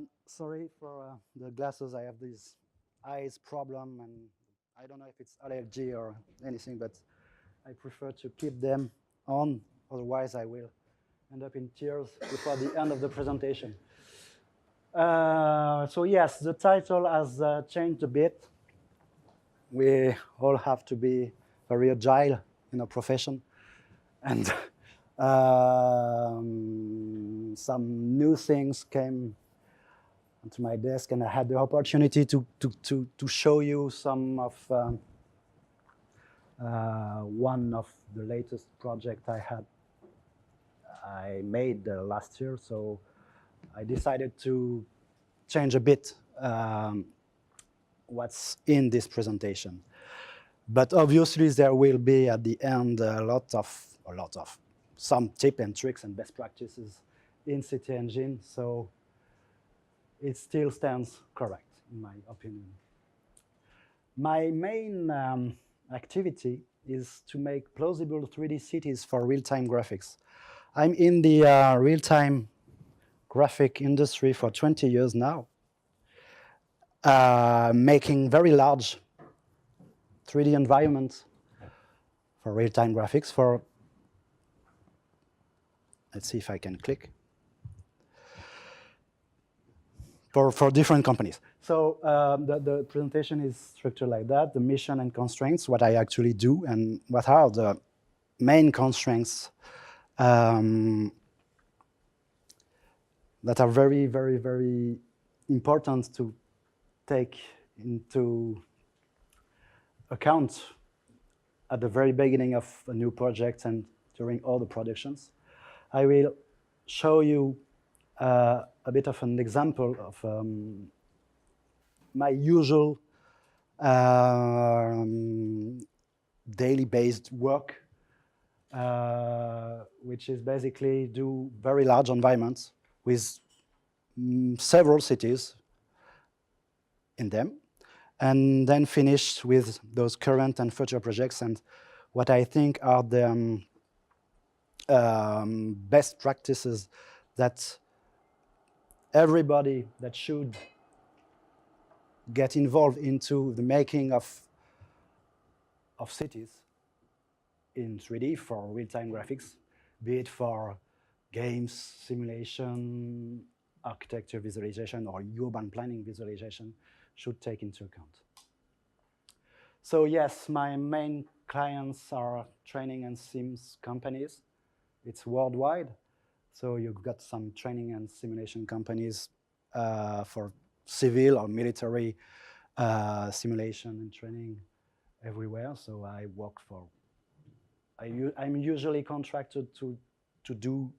everyone. Sorry for the glasses. I have this eyes problem, and I don't know if it's allergy or anything, but I prefer to keep them on. Otherwise, I will end up in tears before the end of the presentation. So yes, the title has changed a bit. We all have to be very agile in our profession, and some new things came onto my desk, and I had the opportunity to show you some of one of the latest projects I made last year. So I decided to change a bit what's in this presentation. But obviously there will be at the end a lot of some tips and tricks and best practices in CityEngine, so it still stands correct in my opinion. My main activity is to make plausible 3D cities for real-time graphics. I'm in the real-time graphic industry for 20 years now, making very large 3D environments for real-time graphics for, let's see if I can click, for different companies. So the presentation is structured like that, the mission and constraints, what I actually do, and what are the main constraints that are very, very, very important to take into account at the very beginning of a new project and during all the productions. I will show you a bit of an example of my usual daily based work, which is basically do very large environments with several cities in them, and then finish with those current and future projects and what I think are the best practices that everybody that should get involved into the making of cities in 3D for real-time graphics, be it for games, simulation, architecture visualization, or urban planning visualization, should take into account. So yes, my main clients are training and sims companies. It's worldwide. So you've got some training and simulation companies for civil or military simulation and training everywhere. So I work for, I'm usually contracted to do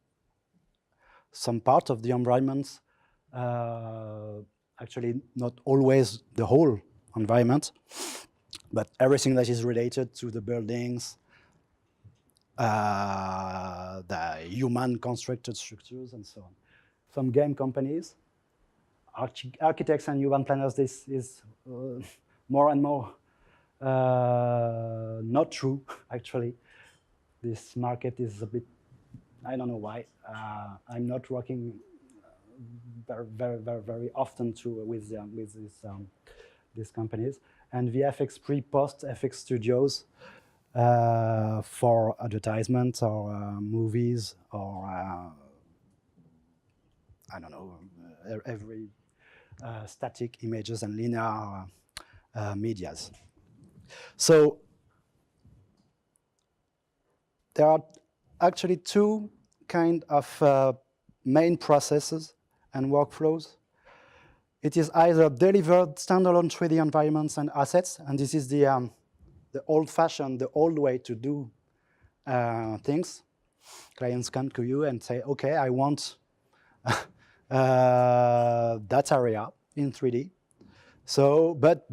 some part of the environments, actually not always the whole environment, but everything that is related to the buildings, the human constructed structures and so on. Some game companies, architects and urban planners, this is more and more not true, actually. This market is a bit, I don't know why. I'm not working very often with these companies. And VFX pre-post FX studios for advertisements or movies or I don't know, every static images and linear medias. So there are actually two kind of main processes and workflows. It is either delivered standalone 3D environments and assets, and this is the old-fashioned, the old way to do things. Clients come to you and say, okay, I want that area in 3D. So, but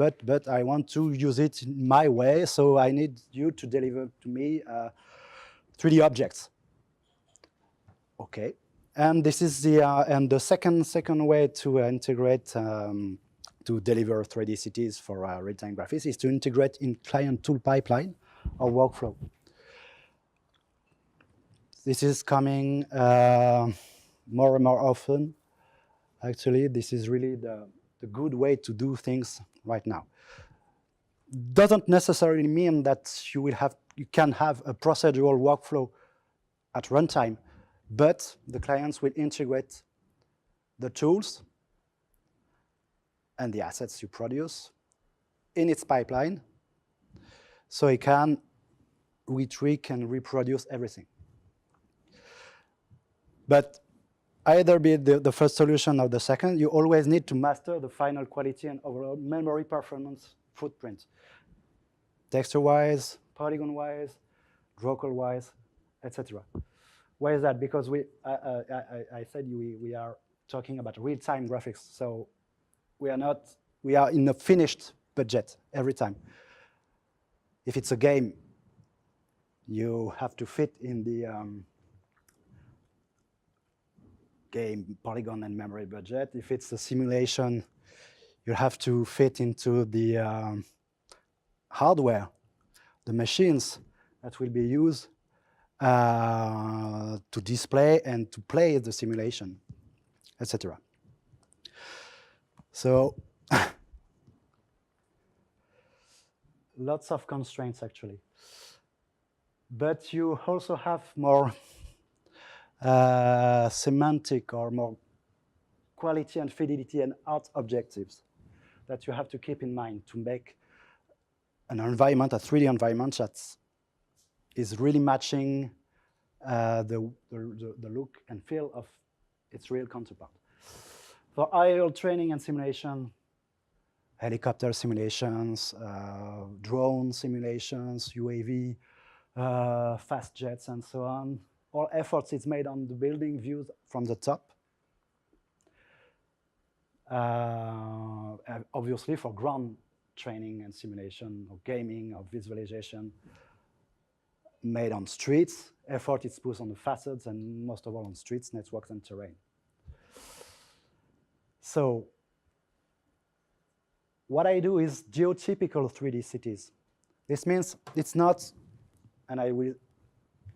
I want to use it my way, so I need you to deliver to me 3D objects. Okay, and this is the second way to integrate to deliver 3D cities for real-time graphics is to integrate in client tool pipeline or workflow. This is coming more and more often. Actually, this is really the good way to do things right now. Doesn't necessarily mean that you can have a procedural workflow at runtime, but the clients will integrate the tools and the assets you produce in its pipeline, so it can retweak and reproduce everything. But either be the first solution or the second, you always need to master the final quality and overall memory performance footprint. Texture-wise, polygon-wise, Drawcall-wise, etc. Why is that? Because I said we are talking about real-time graphics, so we are in a finished budget every time. If it's a game, you have to fit in the game polygon and memory budget. If it's a simulation, you have to fit into the hardware, the machines that will be used to display and to play the simulation, etc. So lots of constraints, actually. But you also have more semantic or more quality and fidelity and art objectives that you have to keep in mind to make an environment, a 3D environment that is really matching the look and feel of its real counterpart. For aerial training and simulation, helicopter simulations, drone simulations, UAV, fast jets, and so on, all efforts is made on the building views from the top. Obviously, for ground training and simulation, or gaming, or visualization, made on streets. Effort is put on the facades, and most of all on streets, networks, and terrain. So what I do is geotypical 3D cities. This means it's not, and I will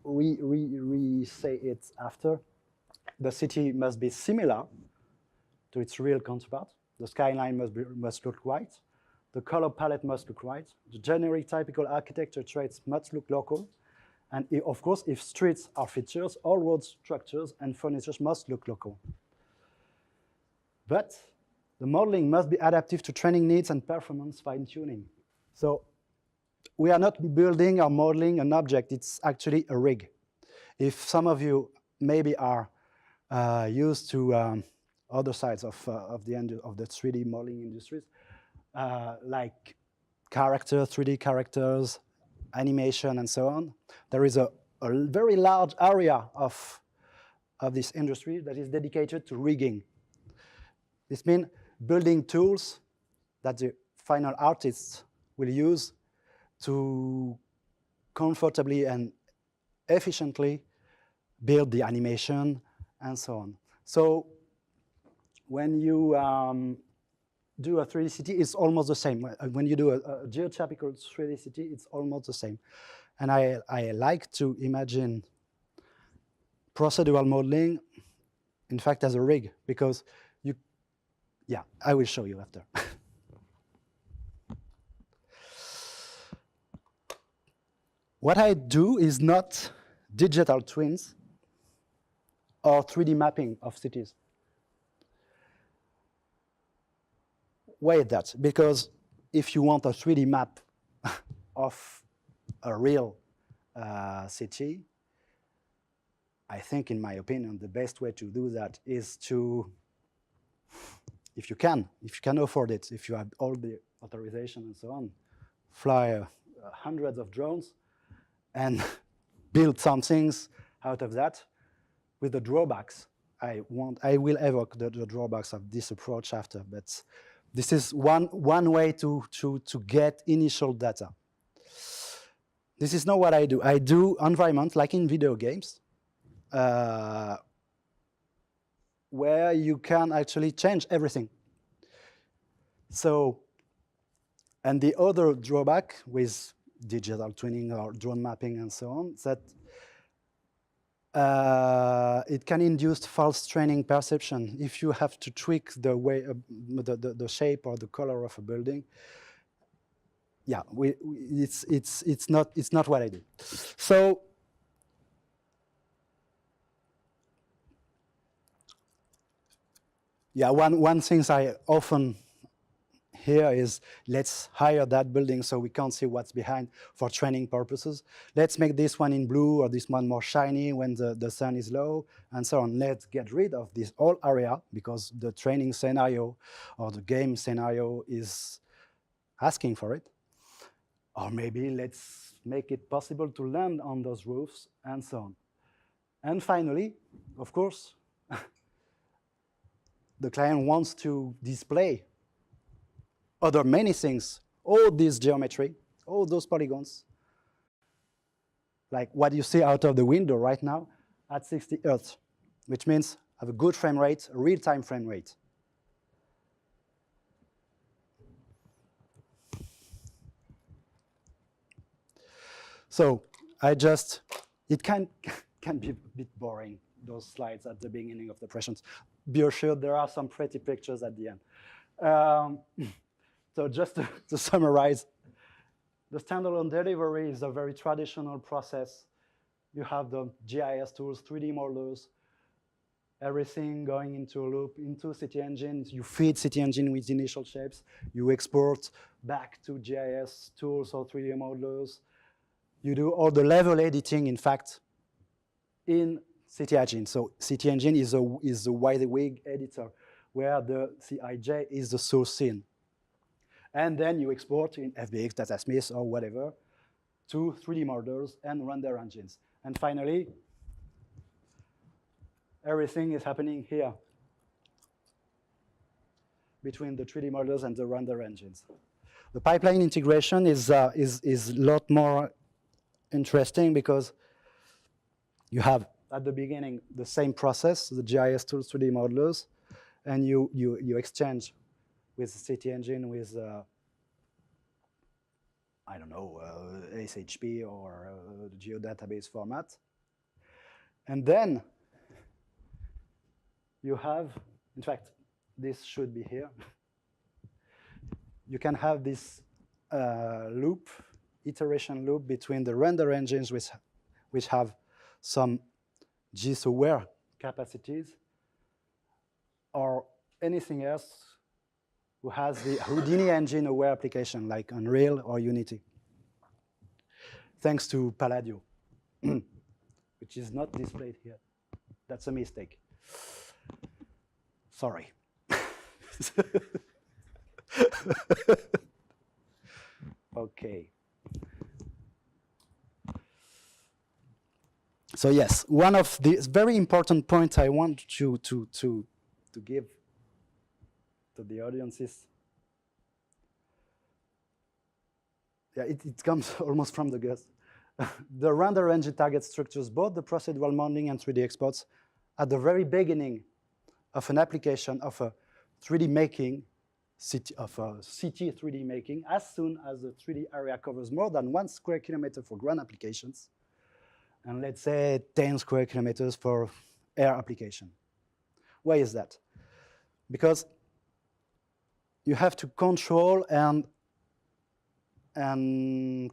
re-say it after, the city must be similar to its real counterpart. The skyline must look right. The color palette must look right. The generic typical architecture traits must look local. And of course, if streets are features, all road structures and furniture must look local. But the modeling must be adaptive to training needs and performance fine-tuning. So we are not building or modeling an object, it's actually a rig. If some of you maybe are used to other sides of the 3D modeling industries, like 3D characters, animation, and so on, there is a very large area of this industry that is dedicated to rigging. This means building tools that the final artists will use to comfortably and efficiently build the animation and so on. So when you do a 3D city, it's almost the same. When you do a geotypical 3D city, it's almost the same. And I like to imagine procedural modeling, in fact, as a rig, because yeah, I will show you after. What I do is not digital twins or 3D mapping of cities. Why is that? Because if you want a 3D map of a real city, I think, in my opinion, the best way to do that is to, if you can afford it, if you have all the authorization and so on, fly hundreds of drones and build some things out of that with the drawbacks. I will evoke the drawbacks of this approach after, but this is one way to get initial data. This is not what I do. I do environment like in video games, where you can actually change everything. So, and the other drawback with digital twinning or drone mapping and so on is that It can induce false training perception if you have to tweak the way, the shape or the color of a building. Yeah, it's not what I do. So yeah, one thing I often hear is, let's hire that building so we can't see what's behind for training purposes. Let's make this one in blue or this one more shiny when the sun is low, and so on. Let's get rid of this whole area because the training scenario or the game scenario is asking for it. Or maybe let's make it possible to land on those roofs and so on. And finally, of course, the client wants to display other many things, all this geometry, all those polygons, like what you see out of the window right now at 60 Hz, which means have a good frame rate, a real-time frame rate. So it can be a bit boring, those slides at the beginning of the presentations. Be assured there are some pretty pictures at the end. So just to summarize, the standalone delivery is a very traditional process. You have the GIS tools, 3D modelers, everything going into a loop, into CityEngine. You feed CityEngine with initial shapes. You export back to GIS tools or 3D modelers. You do all the level editing, in fact, in CityEngine. So CityEngine is a WYSIWYG editor, where the CIJ is the source scene. And then you export in FBX, Datasmith, or whatever, to 3D modelers and render engines. And finally, everything is happening here between the 3D modelers and the render engines. The pipeline integration is a lot more interesting because you have, at the beginning, the same process, the GIS tools, 3D modelers, and you exchange with CityEngine with, I don't know, SHP or geodatabase format. And then you have, in fact, this should be here. You can have this loop, iteration loop between the render engines which have some GIS-aware capacities or anything else who has the Houdini engine-aware application like Unreal or Unity, thanks to Palladio, which is not displayed here. That's a mistake. Sorry. Okay. So yes, one of the very important points I want you to give to the audience is, yeah, it comes almost from the guts. The render engine target structures both the procedural modeling and 3D exports at the very beginning of an application of a 3D making, of a city 3D making, as soon as the 3D area covers more than 1 square kilometer for ground applications, and let's say 10 square kilometers for air application. Why is that? Because you have to control and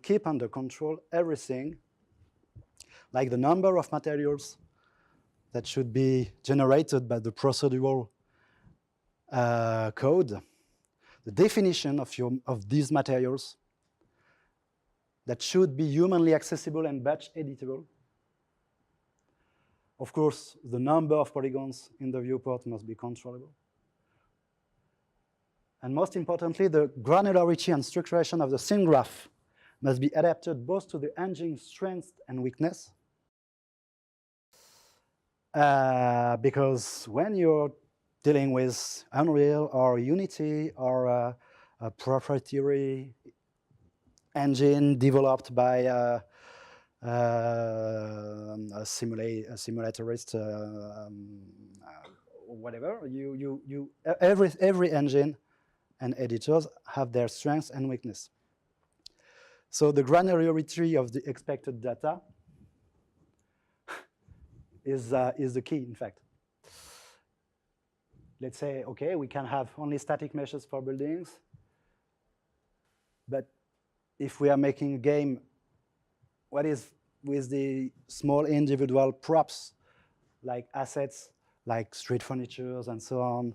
keep under control everything, like the number of materials that should be generated by the procedural code, the definition of these materials that should be humanly accessible and batch editable. Of course, the number of polygons in the viewport must be controllable. And most importantly, the granularity and structuration of the scene graph must be adapted both to the engine's strength and weakness. Because when you're dealing with Unreal or Unity or a proprietary engine developed by a simulatorist, whatever, every engine and editors have their strengths and weakness. So the granularity of the expected data is the key, in fact. Let's say, okay, we can have only static meshes for buildings, but if we are making a game, what is with the small individual props, like assets, like street furnitures and so on,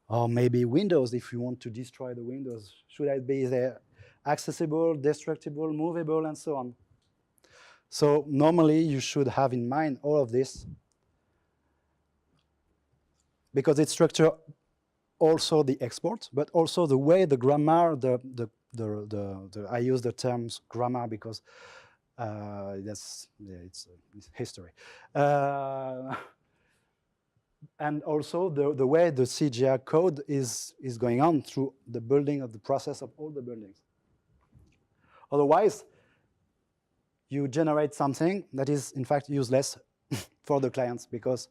or maybe windows, if you want to destroy the windows, should I be there accessible, destructible, movable, and so on? So normally you should have in mind all of this, because it structures also the export, but also the way the grammar, I use the terms grammar because it's history. And also the way the CGI code is going on through the building of the process of all the buildings. Otherwise, you generate something that is in fact useless for the clients because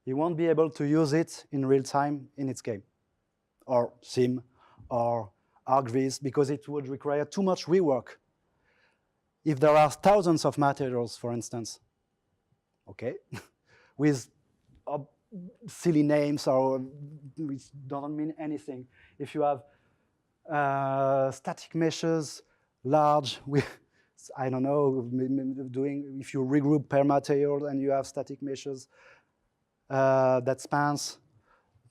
he won't be able to use it in real time in its game, or sim, or ArcViz, because it would require too much rework. If there are thousands of materials, for instance, okay, with silly names or which don't mean anything. If you have static meshes, large, with, I don't know, if you regroup per material and you have static meshes that spans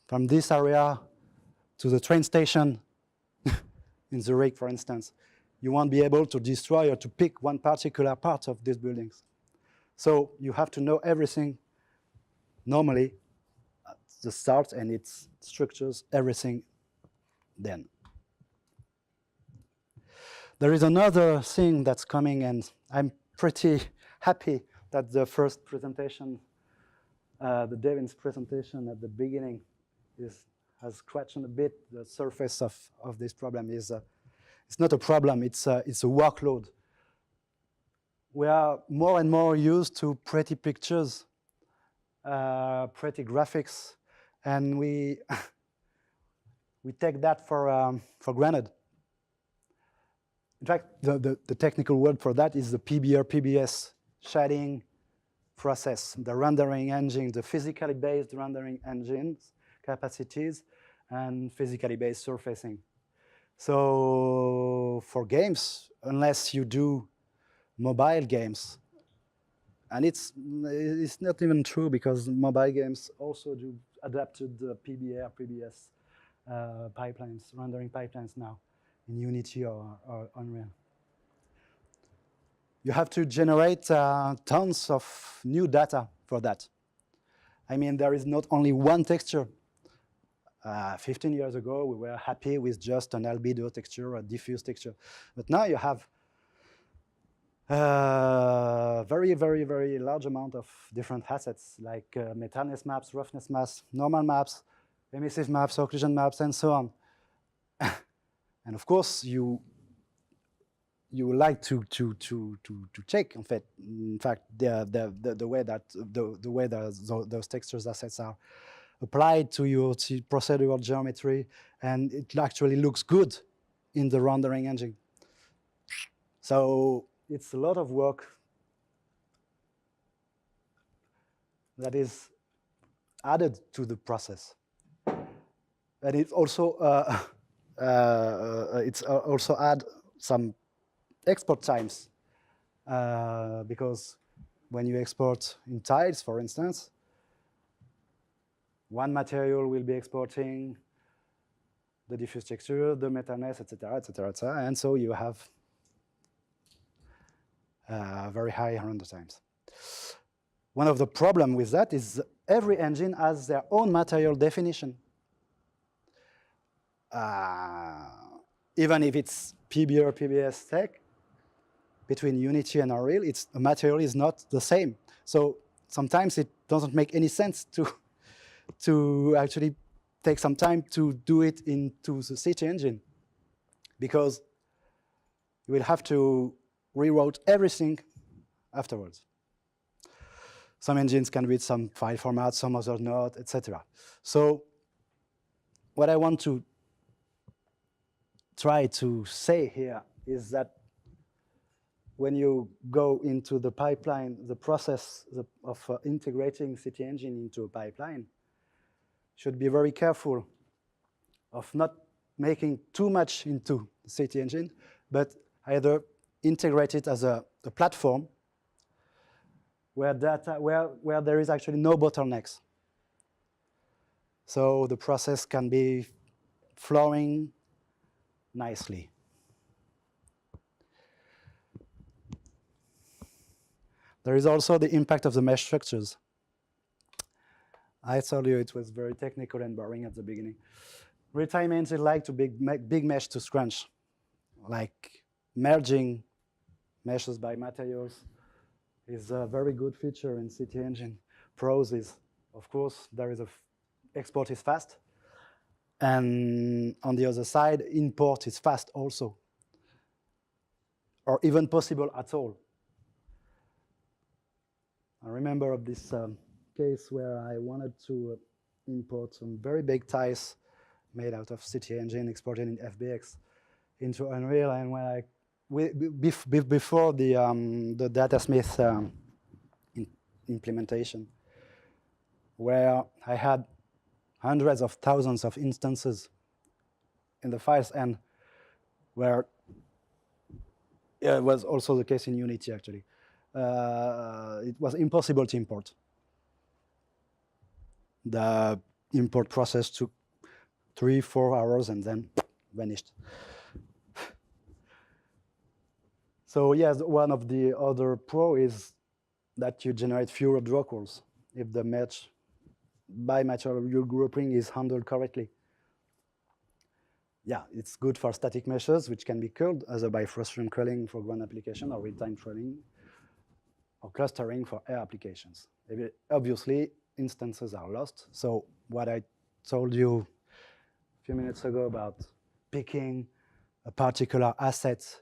from this area to the train station in Zurich, for instance, you won't be able to destroy or to pick one particular part of these buildings. So you have to know everything normally at the start, and it structures everything then. There is another thing that's coming, and I'm pretty happy that the first presentation, the Devin's presentation at the beginning, has scratched a bit the surface of this problem. It's not a problem, it's a workload. We are more and more used to pretty pictures, pretty graphics, and we take that for granted. In fact, the technical word for that is the PBR, PBS shading process, the rendering engine, the physically based rendering engines, capacities, and physically based surfacing. So for games, unless you do mobile games, and it's not even true because mobile games also do adapted PBR, PBS pipelines, rendering pipelines now in Unity or Unreal. You have to generate tons of new data for that. I mean, there is not only one texture. 15 years ago, we were happy with just an albedo texture, a diffuse texture. But now you have very, very, very large amount of different assets, like metalness maps, roughness maps, normal maps, emissive maps, occlusion maps, and so on. And of course, you would like to check, in fact, the way that those textures assets are applied to your procedural geometry, and it actually looks good in the rendering engine. So it's a lot of work that is added to the process. And it also add some export times because when you export in tiles, for instance, one material will be exporting the diffuse texture, the metalness, etc., etc., etc., and so you have very high render times. One of the problems with that is every engine has their own material definition. Even if it's PBR, PBS tech, between Unity and Unreal, the material is not the same. So sometimes it doesn't make any sense to actually take some time to do it into the CityEngine, because you will have to rewrite everything afterwards. Some engines can read some file formats, some others not, etc. So what I want to try to say here is that when you go into the pipeline, the process of integrating CityEngine into a pipeline, should be very careful of not making too much into CityEngine, but either integrate it as a platform where there is actually no bottlenecks. So the process can be flowing nicely. There is also the impact of the mesh structures. I told you it was very technical and boring at the beginning. Real-time engines like to make big mesh to scrunch, like merging meshes by materials is a very good feature in CityEngine. Pros is, of course, export is fast. And on the other side, import is fast also, or even possible at all. I remember of this case where I wanted to import some very big tiles made out of CityEngine, exported in FBX into Unreal, and before the datasmith implementation, where I had hundreds of thousands of instances in the files, and where it was also the case in Unity, actually. It was impossible to import. The import process took 3-4 hours and then vanished. So yes, one of the other pro is that you generate fewer draw calls if the match by material grouping is handled correctly. Yeah, it's good for static meshes, which can be curled either by frustrum curling for ground application or real-time curling or clustering for air applications. Obviously, instances are lost. So what I told you a few minutes ago about picking a particular asset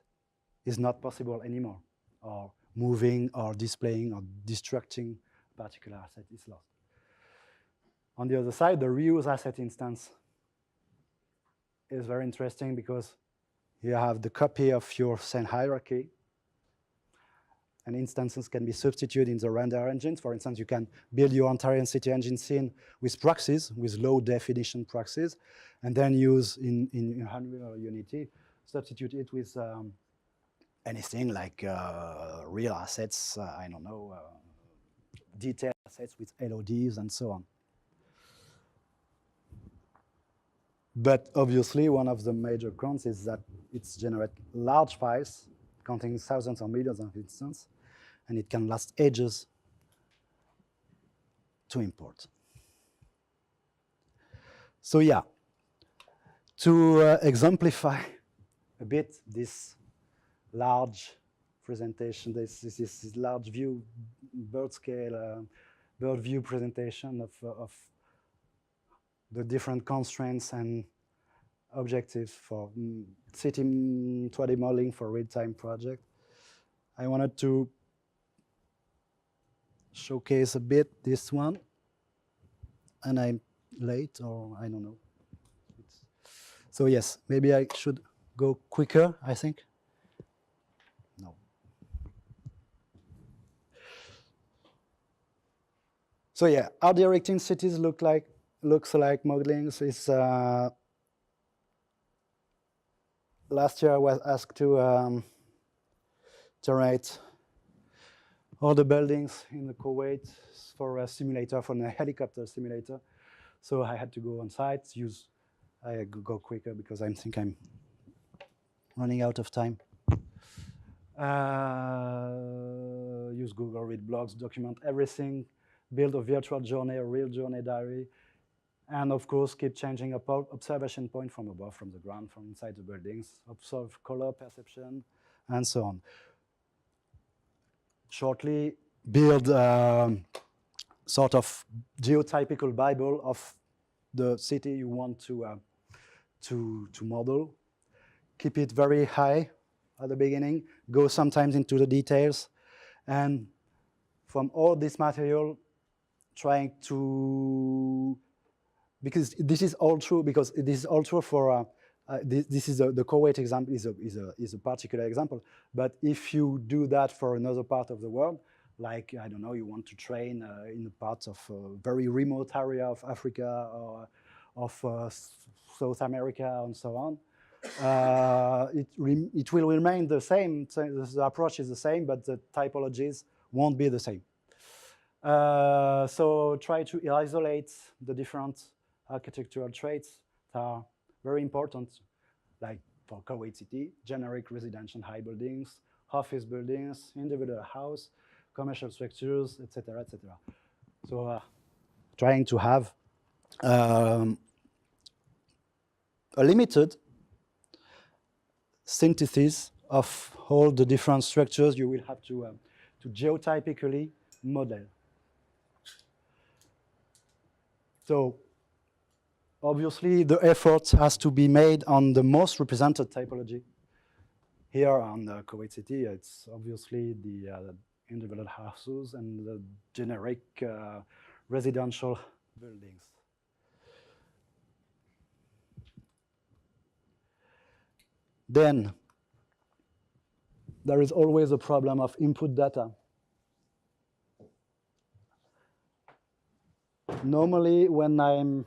is not possible anymore, or moving or displaying or destructing a particular asset is lost. On the other side, the reuse asset instance is very interesting because you have the copy of your scene hierarchy, and instances can be substituted in the render engines. For instance, you can build your entire CityEngine scene with proxies, with low definition proxies, and then use in Unreal or Unity, substitute it with anything like real assets, I don't know, detailed assets with LODs and so on. But obviously, one of the major cons is that it generates large files containing thousands or millions of instances, and it can last ages to import. So yeah, to exemplify a bit this large presentation, this large view, bird scale, bird view presentation of the different constraints and objectives for city 3D modeling for real-time project. I wanted to showcase a bit this one, and I'm late, or I don't know. So yes, maybe I should go quicker, I think. No. So yeah, how directing cities looks like modeling. So it's, last year I was asked to generate all the buildings in the Kuwait for a simulator, for a helicopter simulator. So I had to go on site, I go quicker because I think I'm running out of time. Use Google Read blogs, document everything, build a virtual journey, a real journey diary, and of course keep changing observation point from above, from the ground, from inside the buildings, observe color perception, and so on. Shortly, build sort of geotypical Bible of the city you want to model. Keep it very high at the beginning, go sometimes into the details, and from all this material, trying to, because this is all true for this is the Kuwait example is a particular example. But if you do that for another part of the world, like, I don't know, you want to train in a part of a very remote area of Africa or of South America and so on, it will remain the same. So the approach is the same, but the typologies won't be the same. So try to isolate the different architectural traits that are very important, like for Kuwait City, generic residential high buildings, office buildings, individual house, commercial structures, etc., etc. So trying to have a limited synthesis of all the different structures you will have to geotypically model. So obviously, the effort has to be made on the most represented typology. Here on Kuwait City, it's obviously the individual houses and the generic residential buildings. Then there is always a problem of input data. Normally, when I'm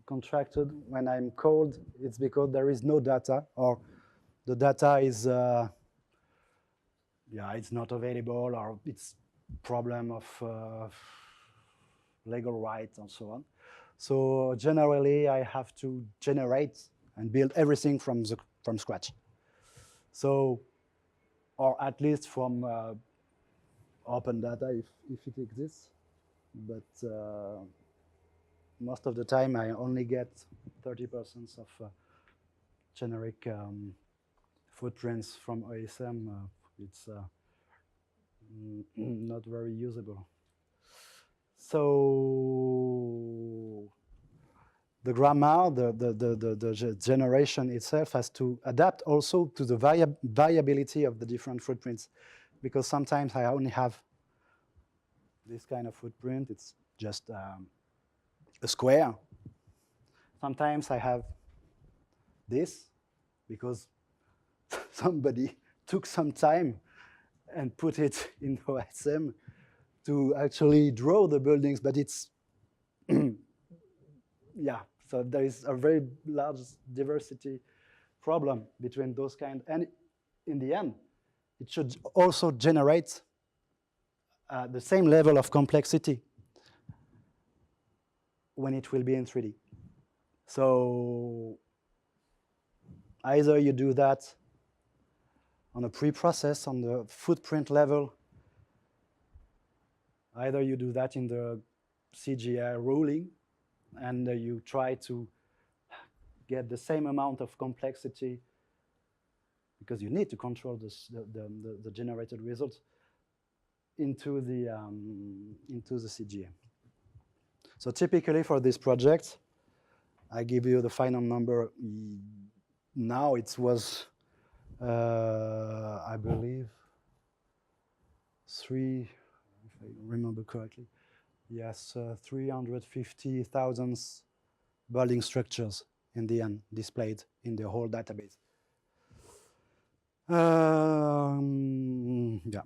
contracted, when I'm called, it's because there is no data, or the data is, it's not available, or it's problem of legal rights and so on. So generally, I have to generate and build everything from scratch. So, or at least from open data if it exists, but most of the time I only get 30% of generic footprints from OSM. It's not very usable. So the grammar, the generation itself has to adapt also to the variability of the different footprints, because sometimes I only have this kind of footprint. It's just a square. Sometimes I have this, because somebody took some time and put it in OSM to actually draw the buildings, but it's, yeah, so there is a very large diversity problem between those kind, and in the end, it should also generate the same level of complexity when it will be in 3D. So either you do that on a pre-process on the footprint level, either you do that in the CGI ruling, and you try to get the same amount of complexity, because you need to control this, the generated results into the CGI. So typically for this project, I give you the final number. Now it was, I believe, if I remember correctly, yes, 350,000 building structures in the end displayed in the whole database. Yeah.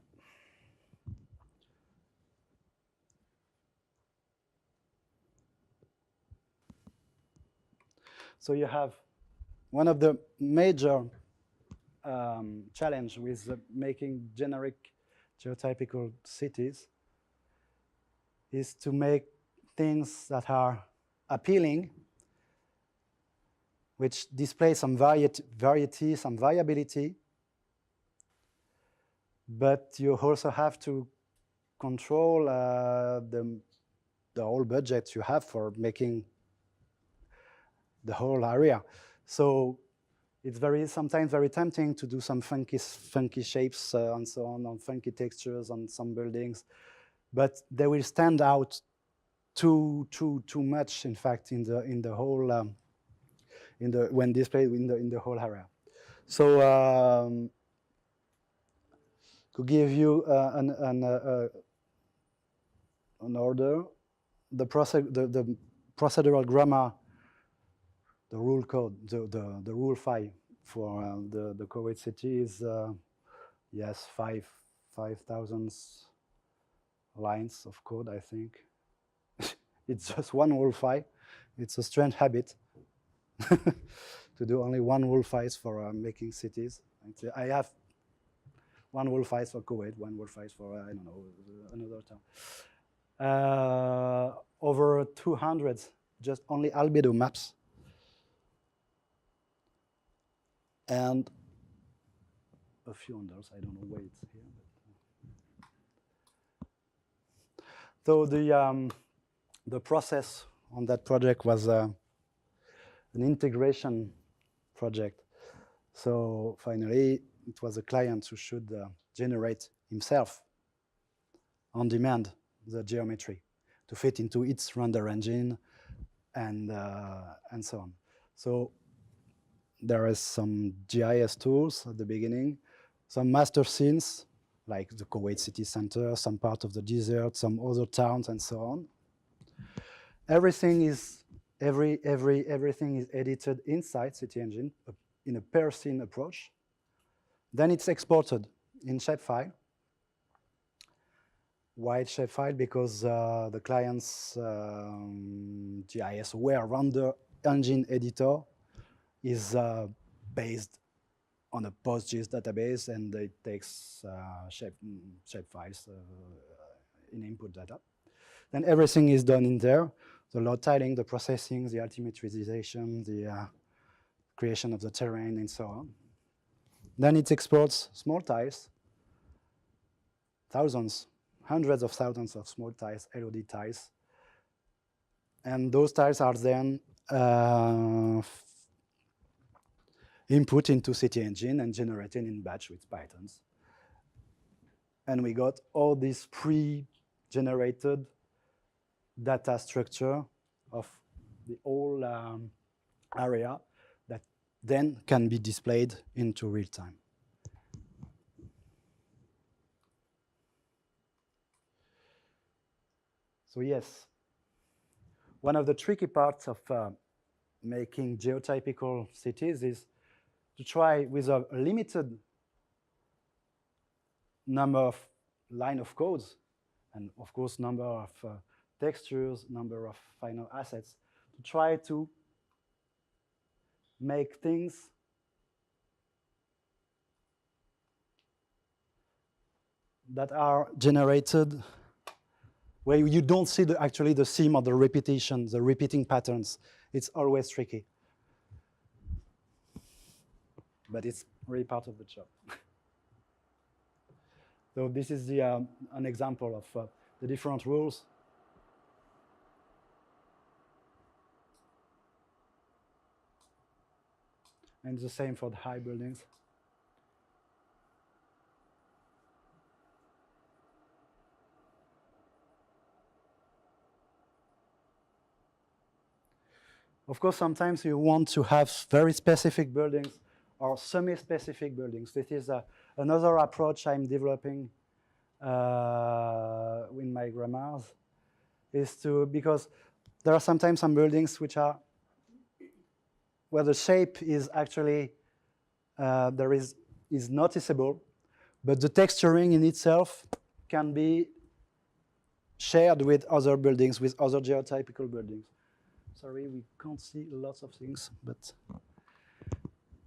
So you have one of the major challenge with making generic geotypical cities is to make things that are appealing, which display some variety, some variability, but you also have to control the whole budget you have for making the whole area. So it's sometimes very tempting to do some funky shapes and so on funky textures on some buildings, but they will stand out too much, in fact, in the whole when displayed in the whole area. So to give you an order, the procedural grammar rule code, the rule file for the Kuwait city is yes, 5,000 lines of code, I think. It's just one rule file. It's a strange habit to do only one rule files for making cities. I have one rule files for Kuwait, one rule files for I don't know, another town. Over 200 just only albedo maps, and a few others. I don't know where it's here. But so the process on that project was an integration project. So finally, it was a client who should generate himself on demand the geometry to fit into its render engine and so on. So there is some GIS tools at the beginning, some master scenes like the Kuwait city center, some part of the desert, some other towns, and so on. Everything is everything is edited inside CityEngine in a per scene approach. Then it's exported in shapefile, wide shapefile, because the client's GIS aware render engine editor is based on a PostGIS database, and it takes shape files in input data. Then everything is done in there: the load tiling, the processing, the altimetrization, the creation of the terrain, and so on. Then it exports small tiles, thousands, hundreds of thousands of small tiles, LOD tiles. And those tiles are then input into CityEngine and generated in batch with Pythons. And we got all this pre-generated data structure of the whole area that then can be displayed into real time. So yes, one of the tricky parts of making geotypical cities is to try with a limited number of line of codes, and of course number of textures, number of final assets, to try to make things that are generated where you don't see actually the theme or the repetition, the repeating patterns. It's always tricky. But it's really part of the job. So this is the, an example of the different rules. And the same for the high buildings. Of course, sometimes you want to have very specific buildings or semi-specific buildings. This is another approach I'm developing in my grammars, is to, because there are sometimes some buildings which are, where the shape is actually, is noticeable, but the texturing in itself can be shared with other buildings, with other geotypical buildings. Sorry, we can't see lots of things, but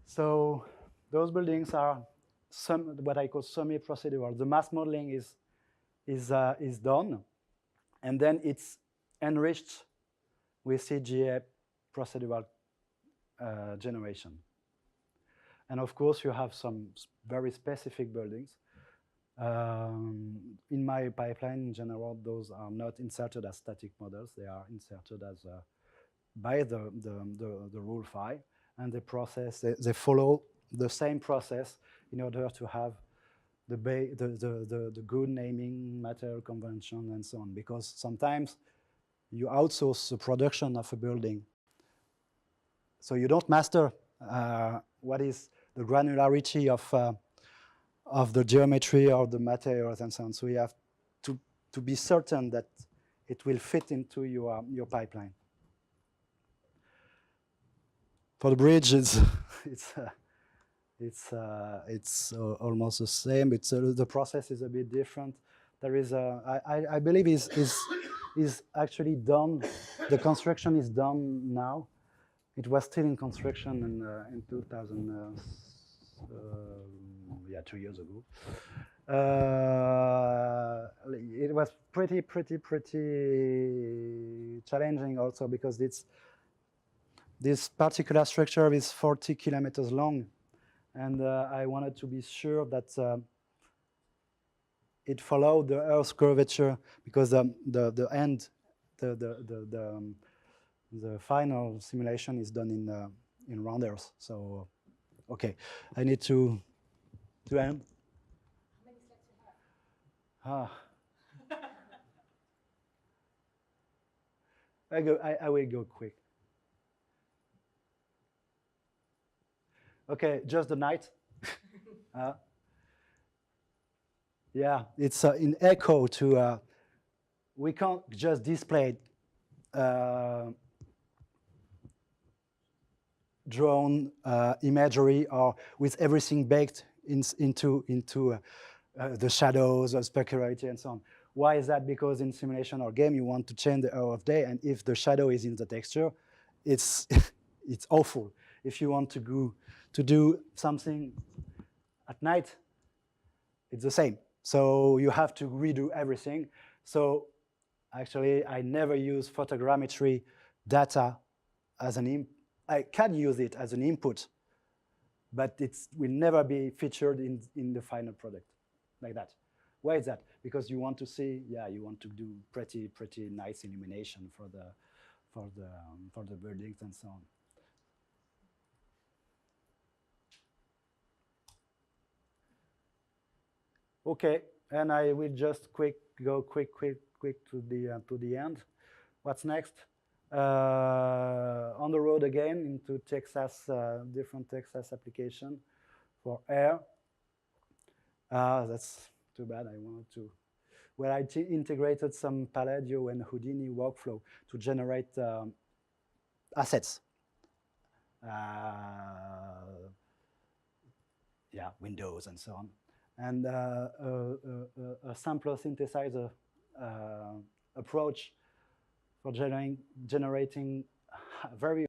so those buildings are what I call semi-procedural. The mass modeling is done, and then it's enriched with CGA procedural generation. And of course, you have some very specific buildings. In my pipeline, in general, those are not inserted as static models. They are inserted as by the rule file, and they follow the same process in order to have the good naming, material convention, and so on. Because sometimes you outsource the production of a building, so you don't master what is the granularity of the geometry or the materials and so on. So you have to be certain that it will fit into your pipeline. For the bridge, it's almost the same. The process is a bit different. There is I believe is actually done. The construction is done now. It was still in construction in 2000. Yeah, 2 years ago. It was pretty challenging also because this particular structure is 40 kilometers long, and I wanted to be sure that it followed the Earth's curvature, because the final simulation is done in round Earth. So, okay, I need to end. How many slides you have? I will go quick. Okay, just the night. Yeah, it's in echo to, we can't just display drone imagery or with everything baked into the shadows or specularity and so on. Why is that? Because in simulation or game, you want to change the hour of day, and if the shadow is in the texture, it's it's awful. If you want to do something at night, it's the same. So you have to redo everything. So actually, I never use photogrammetry data as an input. I can use it as an input, but it will never be featured in the final product like that. Why is that? Because you want to see, yeah, you want to do pretty nice illumination for the buildings and so on. Okay, and I will just go quick to the end. What's next? On the road again into Texas, different Texas application for air. That's too bad. I wanted to. Well, I integrated some LabVIEW and Houdini workflow to generate assets. Yeah, windows and so on. And a sampler synthesizer approach for generating very